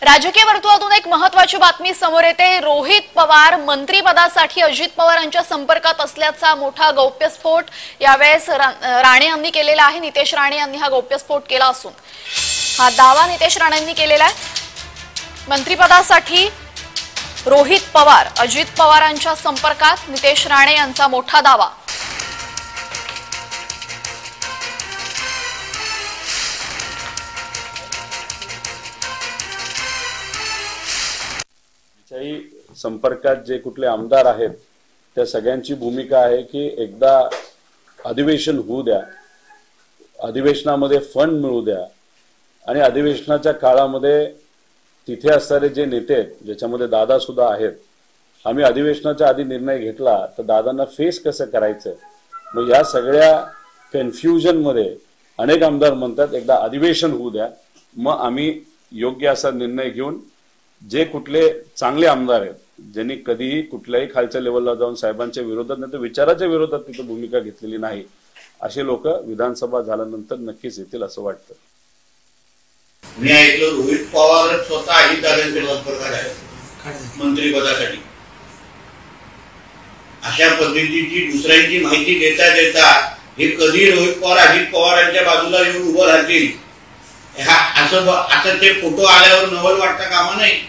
राजकीय वर्तुळातून एक महत्त्वाची बातमी समोर येते। रोहित पवार मंत्रिपदासाठी अजित पवारांच्या संपर्कात असल्याचा मोठा गौप्यस्फोट यावेळेस राणे यांनी केलेला आहे। नितेश राणे यांनी हा गौप्यस्फोट केला असून हा दावा नितेश राणेंनी केलेला आहे। मंत्रिपदासाठी रोहित पवार अजित पवारांच्या संपर्कात, नितेश राणे यांचा मोठा दावा। संपर्कात जे कुठले आमदार आहेत त्या सगळ्यांची भूमिका आहे की एकदा अधिवेशन होऊ द्या, अधिवेशनामध्ये फंड मिळू द्या आणि अधिवेशनाच्या काळामध्ये तिथे असणारे जे नेते आहेत ज्याच्यामध्ये दादा सुद्धा आहेत, आम्ही अधिवेशनाच्या आधी निर्णय घेतला तर दादांना फेस कसं करायचं। मग या सगळ्या कन्फ्युजन मध्ये अनेक आमदार म्हणतात एकदा अधिवेशन होऊ द्या, मग आम्ही योग्य असा निर्णय घेऊन जे कुठले चांगले आमदार आहेत ज्यांनी कधीही कुठल्याही खालच्या लेवलला जाऊन साहेबांच्या विरोधात नाही तर विचाराच्या विरोधात तिथे भूमिका घेतलेली नाही, असे लोक विधानसभा झाल्यानंतर नक्कीच येतील असं वाटतं। मी ऐकलं रोहित पवार स्वतः अजितदादांकडे संपर्कात आहे मंत्रिपदासाठी। अशा पद्धतीची दुसऱ्यांची माहिती देता देता हे कधी रोहित पवार अजित पवारांच्या बाजूला येऊन उभं राहतील असं ते फोटो आल्यावर नवल वाटता कामा नाही।